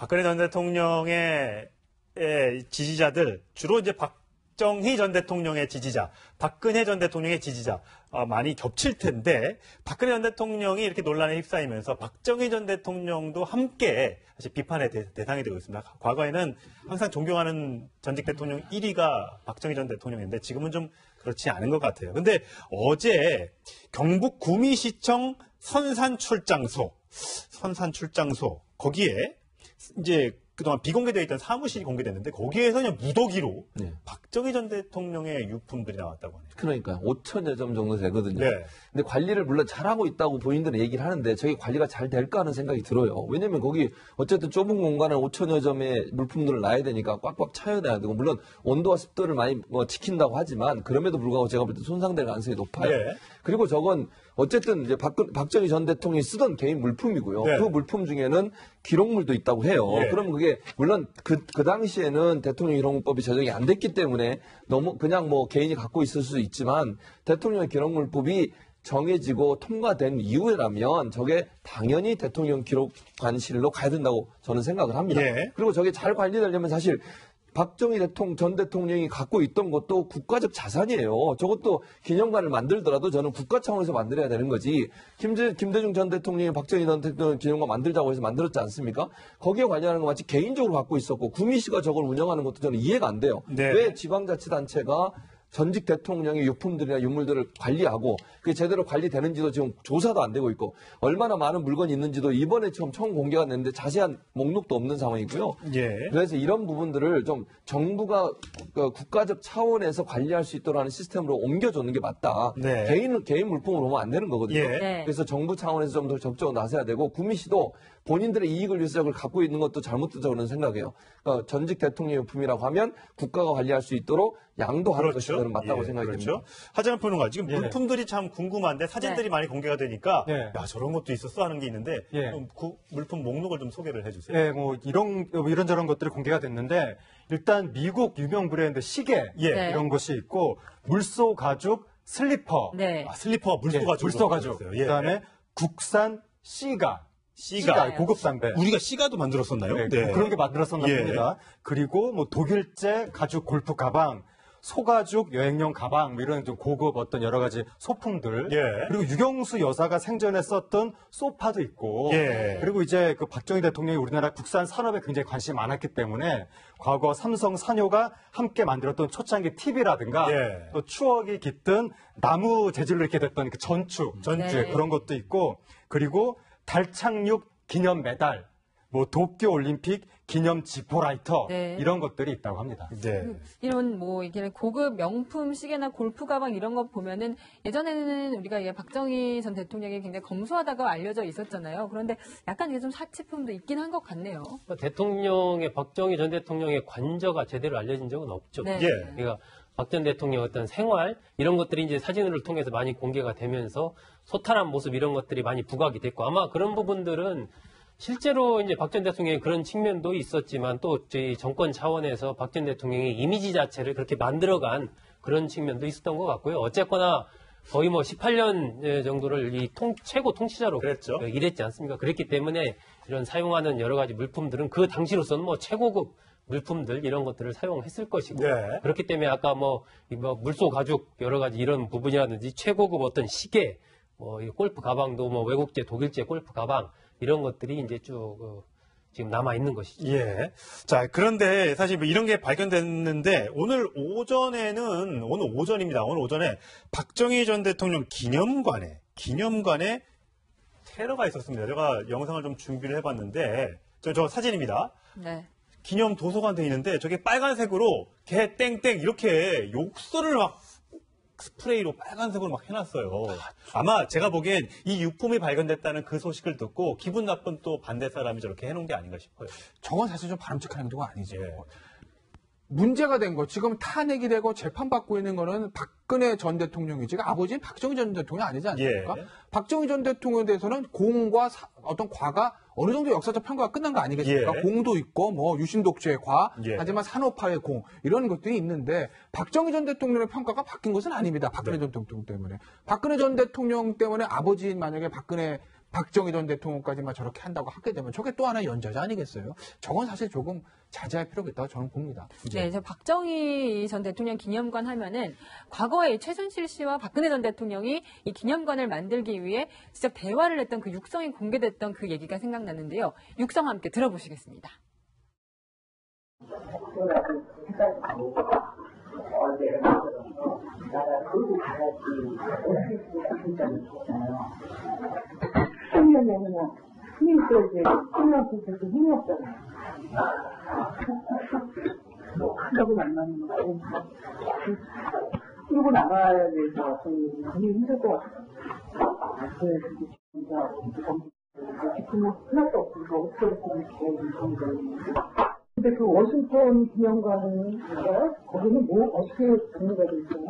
박근혜 전 대통령의 지지자들, 주로 이제 박정희 전 대통령의 지지자, 박근혜 전 대통령의 지지자 많이 겹칠 텐데, 박근혜 전 대통령이 이렇게 논란에 휩싸이면서 박정희 전 대통령도 함께 사실 비판의 대상이 되고 있습니다. 과거에는 항상 존경하는 전직 대통령 1위가 박정희 전 대통령인데 지금은 좀 그렇지 않은 것 같아요. 근데 어제 경북 구미시청 선산출장소 거기에 이제 그동안 비공개되어 있던 사무실이 공개됐는데 거기에서 그냥 무더기로 박정희 전 대통령의 유품들이 나왔다고 하네요. 그러니까 5천여 점 정도 되거든요. 네. 근데 관리를 물론 잘하고 있다고 본인들은 얘기를 하는데 저게 관리가 잘 될까 하는 생각이 들어요. 왜냐면 거기 어쨌든 좁은 공간에 5천여 점의 물품들을 놔야 되니까 꽉꽉 차야 되고 물론 온도와 습도를 많이 지킨다고 하지만 그럼에도 불구하고 제가 볼 때 손상될 가능성이 높아요. 네. 그리고 저건 어쨌든 이제 박정희 전 대통령이 쓰던 개인 물품이고요. 네. 그 물품 중에는 기록물도 있다고 해요. 네. 그럼 그게 물론 그 당시에는 대통령 기록물법이 제정이 안 됐기 때문에 너무 그냥 뭐 개인이 갖고 있을 수 있지만 대통령 기록물법이 정해지고 통과된 이후라면 저게 당연히 대통령 기록관실로 가야 된다고 저는 생각을 합니다. 네. 그리고 저게 잘 관리되려면 사실 박정희 전 대통령이 갖고 있던 것도 국가적 자산이에요. 저것도 기념관을 만들더라도 저는 국가 차원에서 만들어야 되는 거지. 김대중 전 대통령이 박정희 전 대통령 기념관 만들자고 해서 만들었지 않습니까? 거기에 관련하는 거 마치 개인적으로 갖고 있었고 구미시가 저걸 운영하는 것도 저는 이해가 안 돼요. 네. 왜 지방자치단체가 전직 대통령의 유품들이나 유물들을 관리하고 그게 제대로 관리되는지도 지금 조사도 안 되고 있고 얼마나 많은 물건이 있는지도 이번에 처음 공개가 됐는데 자세한 목록도 없는 상황이고요. 예. 그래서 이런 부분들을 좀 정부가 국가적 차원에서 관리할 수 있도록 하는 시스템으로 옮겨주는 게 맞다. 네. 개인 물품으로 보면 안 되는 거거든요. 예. 네. 그래서 정부 차원에서 좀 더 적극적으로 나서야 되고 구미시도 본인들의 이익을 위해서 저걸 갖고 있는 것도 잘못됐다고 저는 생각해요. 그러니까 전직 대통령 유품이라고 하면 국가가 관리할 수 있도록 양도하는 것이 저는 맞다고 생각이 그렇죠. 듭니다. 하재헌 평론가, 지금 물품들이 참 궁금한데 사진들이 많이 공개가 되니까 야 저런 것도 있었어 하는 게 있는데 그 물품 목록을 좀 소개를 해주세요. 네, 뭐 이런저런 것들이 공개가 됐는데 일단 미국 유명 브랜드 시계 이런 것이 있고 물소 가죽 슬리퍼, 슬리퍼 물소 가죽, 물소 가죽. 그다음에 국산 씨가 고급 담배. 우리가 씨가도 만들었었나요? 네. 그런 게 만들었었나 봅니다. 그리고 뭐 독일제 가죽 골프 가방, 소가죽 여행용 가방, 뭐 이런 좀 고급 어떤 여러 가지 소품들. 그리고 유경수 여사가 생전에 썼던 소파도 있고. 그리고 이제 그 박정희 대통령이 우리나라 국산 산업에 굉장히 관심이 많았기 때문에 과거 삼성 산요가 함께 만들었던 초창기 TV라든가 또 추억이 깃든 나무 재질로 이렇게 됐던 그 전축. 그런 것도 있고. 그리고 달 착륙 기념 메달, 뭐 도쿄 올림픽 기념 지포라이터 이런 것들이 있다고 합니다. 이런 뭐 이게 고급 명품 시계나 골프 가방 이런 거 보면은 예전에는 우리가 박정희 전 대통령이 굉장히 검소하다고 알려져 있었잖아요. 그런데 약간 이게 좀 사치품도 있긴 한 것 같네요. 박정희 전 대통령의 관저가 제대로 알려진 적은 없죠. 그러니까 박 전 대통령 어떤 생활 이런 것들이 이제 사진을 통해서 많이 공개가 되면서 소탈한 모습 이런 것들이 많이 부각이 됐고 아마 그런 부분들은 실제로 이제 박 전 대통령의 그런 측면도 있었지만 또 저희 정권 차원에서 박 전 대통령의 이미지 자체를 그렇게 만들어간 그런 측면도 있었던 것 같고요. 어쨌거나 거의 뭐 18년 정도를 이 최고 통치자로 일했지 않습니까? 그랬기 때문에 이런 사용하는 여러 가지 물품들은 그 당시로서는 뭐 최고급 물품들 이런 것들을 사용했을 것이고 그렇기 때문에 아까 뭐 물소 가죽 여러 가지 이런 부분이라든지 최고급 어떤 시계 뭐 골프 가방도 뭐 외국제 독일제 골프 가방 이런 것들이 이제 쭉 지금 남아 있는 것이죠. 자, 그런데 사실 뭐 이런 게 발견됐는데 오늘 오전에 박정희 전 대통령 기념관에 테러가 있었습니다. 제가 영상을 좀 준비를 해봤는데 저 사진입니다. 기념 도서관 돼 있는데 저게 빨간색으로 개 땡땡 이렇게 욕설을 막 스프레이로 빨간색으로 막 해놨어요. 아마 제가 보기엔 이 유품이 발견됐다는 그 소식을 듣고 기분 나쁜 또 반대 사람이 저렇게 해놓은 게 아닌가 싶어요. 저건 사실 좀 바람직한 행동은 아니죠. 문제가 된 거, 지금 탄핵이 되고 재판받고 있는 거는 박근혜 전 대통령이지, 아버지는 박정희 전 대통령이 아니지 않습니까? 박정희 전 대통령에 대해서는 공과 어떤 과가 어느 정도 역사적 평가가 끝난 거 아니겠습니까? 공도 있고, 뭐, 유신독재의 과, 하지만 산업화의 공, 이런 것들이 있는데, 박정희 전 대통령의 평가가 바뀐 것은 아닙니다. 박근혜 전 대통령 때문에. 박근혜 전 대통령 때문에 아버지인 만약에 박근혜 박정희 전 대통령까지만 저렇게 한다고 하게 되면 저게 또 하나의 연좌제 아니겠어요? 저건 사실 조금 자제할 필요가 있다고 저는 봅니다. 네, 박정희 전 대통령 기념관 하면은 과거에 최순실 씨와 박근혜 전 대통령이 이 기념관을 만들기 위해 직접 대화를 했던 그 육성이 공개됐던 그 얘기가 생각나는데요. 육성 함께 들어보시겠습니다. 힘이 있어야지. 힘이 없어서 힘이 없잖아요. 뭐, 한다고 만나는 거고. 끌고 나가야 돼서 많이 힘들 것 같아요. 그래서 진짜 기쁨은 하나도 없고 어떻게 이렇게 근데 그 워싱턴 기념관은 거기는 뭐 어떻게 정리가 돼 있어요?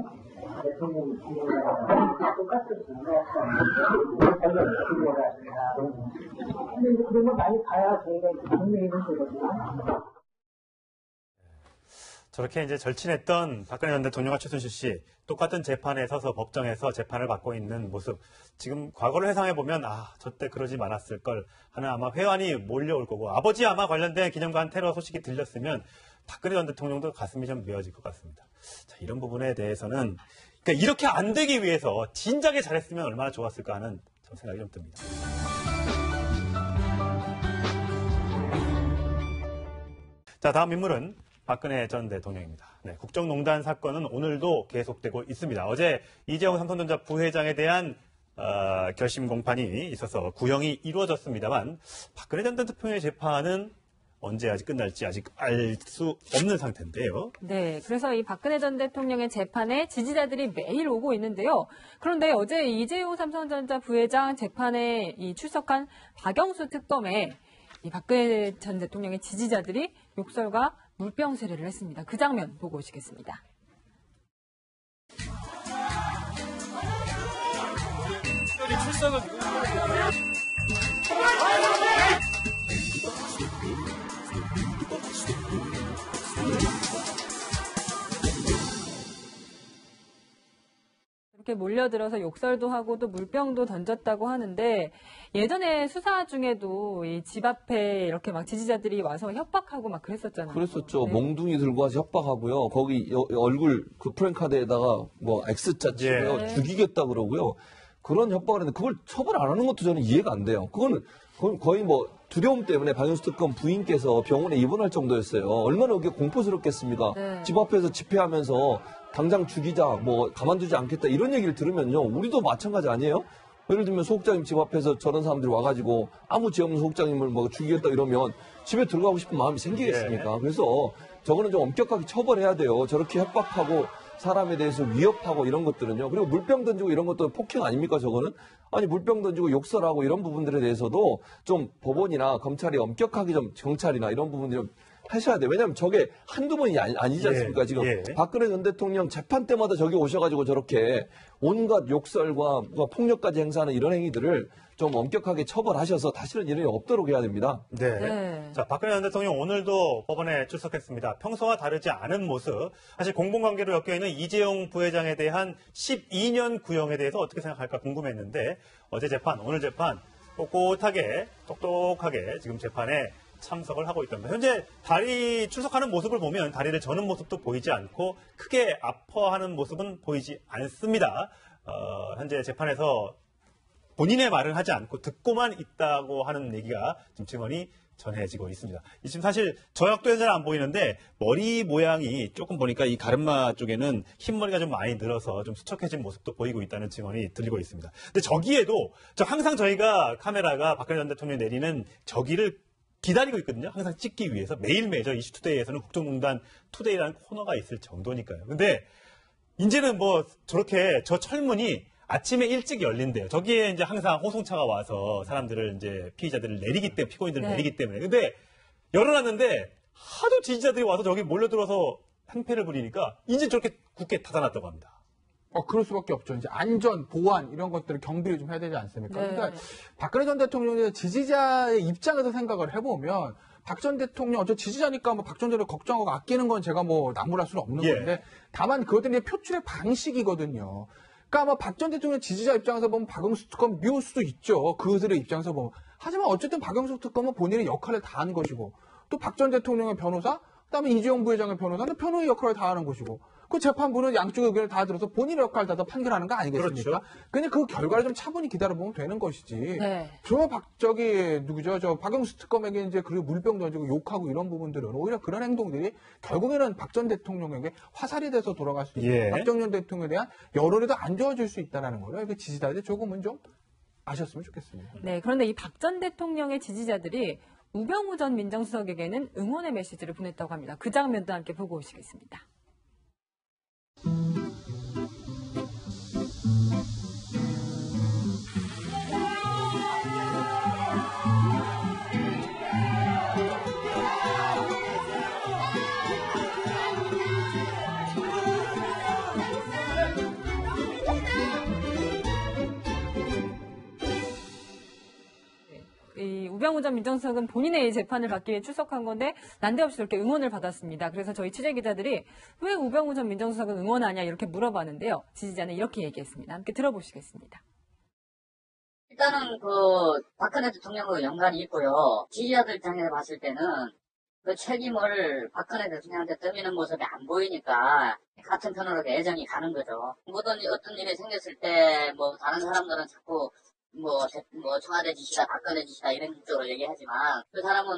대통령 기념관 똑같았어요. 근데 이제 그런 거 많이 봐야 저희가 정리는 되거든요. 저렇게 이제 절친했던 박근혜 전 대통령과 최순실 씨 똑같은 재판에 서서 법정에서 재판을 받고 있는 모습. 지금 과거를 회상해 보면 저때 그러지 말았을 걸 하는 아마 회환이 몰려올 거고 아버지 아마 관련된 기념관 테러 소식이 들렸으면 박근혜 전 대통령도 가슴이 좀 메어질 것 같습니다. 자, 이런 부분에 대해서는 그러니까 이렇게 안 되기 위해서 진작에 잘했으면 얼마나 좋았을까 하는 저 생각이 좀 듭니다. 자, 다음 인물은 박근혜 전 대통령입니다. 네, 국정농단 사건은 오늘도 계속되고 있습니다. 어제 이재용 삼성전자 부회장에 대한 결심 공판이 있어서 구형이 이루어졌습니다만 박근혜 전 대통령의 재판은 언제 아직 끝날지 아직 알 수 없는 상태인데요. 네, 그래서 이 박근혜 전 대통령의 재판에 지지자들이 매일 오고 있는데요. 그런데 어제 이재용 삼성전자 부회장 재판에 출석한 박영수 특검에 이 박근혜 전 대통령의 지지자들이 욕설과 물병 세례를 했습니다. 그 장면 보고 오시겠습니다. 이렇게 몰려들어서 욕설도 하고 또 물병도 던졌다고 하는데 예전에 수사 중에도 이 집 앞에 이렇게 막 지지자들이 와서 협박하고 막 그랬었잖아요. 그랬었죠. 네. 몽둥이 들고 와서 협박하고요. 거기 얼굴 그 프랭카드에다가 뭐 X자 치고요. 네. 죽이겠다 그러고요. 그런 협박을 했는데 그걸 처벌 안 하는 것도 저는 이해가 안 돼요. 그건 거의 뭐 두려움 때문에 박영수 특검 부인께서 병원에 입원할 정도였어요. 얼마나 그게 공포스럽겠습니까? 네. 집 앞에서 집회하면서 당장 죽이자, 뭐 가만두지 않겠다 이런 얘기를 들으면요. 우리도 마찬가지 아니에요? 예를 들면 소극장님 집 앞에서 저런 사람들이 와가지고 아무 죄 없는 소극장님을 뭐 죽이겠다 이러면 집에 들어가고 싶은 마음이 생기겠습니까? 그래서 저거는 좀 엄격하게 처벌해야 돼요. 저렇게 협박하고 사람에 대해서 위협하고 이런 것들은요. 그리고 물병 던지고 이런 것도 폭행 아닙니까 저거는? 아니 물병 던지고 욕설하고 이런 부분들에 대해서도 좀 법원이나 검찰이 엄격하게 좀 경찰이나 이런 부분들이 좀 하셔야 돼요. 왜냐하면 저게 한두 번이 아니지 않습니까? 지금 박근혜 전 대통령 재판 때마다 저기 오셔가지고 저렇게 온갖 욕설과 폭력까지 행사하는 이런 행위들을 좀 엄격하게 처벌하셔서 다시는 이런 일이 없도록 해야 됩니다. 네. 자, 박근혜 전 대통령 오늘도 법원에 출석했습니다. 평소와 다르지 않은 모습. 사실 공범관계로 엮여있는 이재용 부회장에 대한 12년 구형에 대해서 어떻게 생각할까 궁금했는데 어제 재판, 오늘 재판 꼿꼿하게 똑똑하게 지금 재판에 참석을 하고 있답니다. 현재 다리 출석하는 모습을 보면 다리를 저는 모습도 보이지 않고 크게 아파하는 모습은 보이지 않습니다. 현재 재판에서 본인의 말을 하지 않고 듣고만 있다고 하는 얘기가 지금 증언이 전해지고 있습니다. 지금 사실 저역도 잘 안 보이는데 머리 모양이 조금 보니까 이 가르마 쪽에는 흰머리가 좀 많이 늘어서 좀 수척해진 모습도 보이고 있다는 증언이 들리고 있습니다. 근데 저기에도 항상 저희가 카메라가 박근혜 전 대통령이 내리는 저기를 기다리고 있거든요. 항상 찍기 위해서 매일매일 저 이슈투데이에서는 국정농단 투데이라는 코너가 있을 정도니까요. 근데 이제는 뭐 저렇게 저 철문이 아침에 일찍 열린대요. 저기에 이제 항상 호송차가 와서 사람들을 이제 피의자들을 내리기 때문에 피고인들을 내리기 때문에. 근데 열어놨는데 하도 지지자들이 와서 저기 몰려들어서 행패를 부리니까 이제 저렇게 굳게 닫아놨다고 합니다. 그럴 수밖에 없죠. 이제 안전, 보안 이런 것들을 경비를 좀 해야 되지 않습니까? 네. 그러니까 박근혜 전 대통령의 지지자의 입장에서 생각을 해보면 박 전 대통령 저 지지자니까 뭐 박 전 대통령 걱정하고 아끼는 건 제가 뭐 나무랄 수는 없는 건데 다만 그것들이 표출의 방식이거든요. 그러니까 아마 박 전 대통령 지지자 입장에서 보면 박영수 특검 미울 수도 있죠. 그들의 입장에서 보면. 하지만 어쨌든 박영수 특검은 본인의 역할을 다하는 것이고 또 박 전 대통령의 변호사, 그다음에 이재용 부회장의 변호사는 변호의 역할을 다하는 것이고 그 재판부는 양쪽의 의견을 다 들어서 본인의 역할을 다해서 판결하는 거 아니겠습니까? 그렇죠. 그냥 그 결과를 좀 차분히 기다려보면 되는 것이지. 네. 저 누구죠? 저 박영수 특검에게 이제 그리고 물병 던지고 욕하고 이런 부분들은 오히려 그런 행동들이 결국에는 박 전 대통령에게 화살이 돼서 돌아갈 수 있고 박 전 대통령에 대한 여론이 더 안 좋아질 수 있다는 거를 그 지지자들이 조금은 좀 아셨으면 좋겠습니다. 네, 그런데 이 박 전 대통령의 지지자들이 우병우 전 민정수석에게는 응원의 메시지를 보냈다고 합니다. 그 장면도 함께 보고 오시겠습니다. 이 우병우 전 민정수석은 본인의 재판을 받기 위해 출석한 건데 난데없이 이렇게 응원을 받았습니다. 그래서 저희 취재 기자들이 왜 우병우 전 민정수석은 응원하냐 이렇게 물어봤는데요. 지지자는 이렇게 얘기했습니다. 함께 들어보시겠습니다. 일단은 박근혜 대통령과 연관이 있고요. 지지자들 입장에서 봤을 때는 그 책임을 박근혜 대통령한테 떠미는 모습이 안 보이니까 같은 편으로 애정이 가는 거죠. 어떤 일이 생겼을 때 다른 사람들은 자꾸 청와대 지시다, 박근혜 지시다 이런 쪽으로 얘기하지만 그 사람은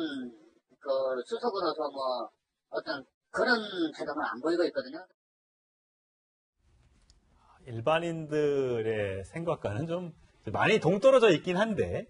수석으로서 어떤 그런 태도는 안 보이고 있거든요. 일반인들의 생각과는 좀 많이 동떨어져 있긴 한데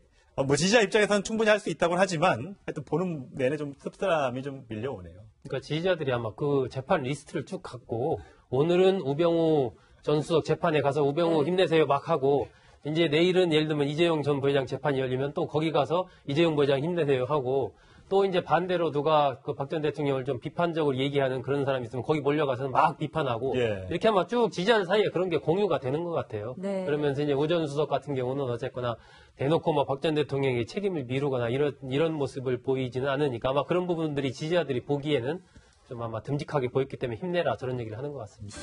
지지자 입장에서는 충분히 할 수 있다고 하지만 하여튼 보는 내내 좀 씁쓸함이 좀 밀려오네요. 그러니까 지지자들이 아마 그 재판 리스트를 쭉 갖고 오늘은 우병우 전 수석 재판에 가서 우병우 힘내세요 막 하고 이제 내일은 예를 들면 이재용 전 부회장 재판이 열리면 또 거기 가서 이재용 부회장 힘내세요 하고 또 이제 반대로 누가 그 박 전 대통령을 좀 비판적으로 얘기하는 그런 사람이 있으면 거기 몰려가서 막 비판하고 이렇게 아마 쭉 지지자들 사이에 그런 게 공유가 되는 것 같아요. 네. 그러면서 이제 오 전 수석 같은 경우는 어쨌거나 대놓고 박 전 대통령이 책임을 미루거나 이런 모습을 보이지는 않으니까 아마 그런 부분들이 지지자들이 보기에는 좀 아마 듬직하게 보였기 때문에 힘내라 저런 얘기를 하는 것 같습니다.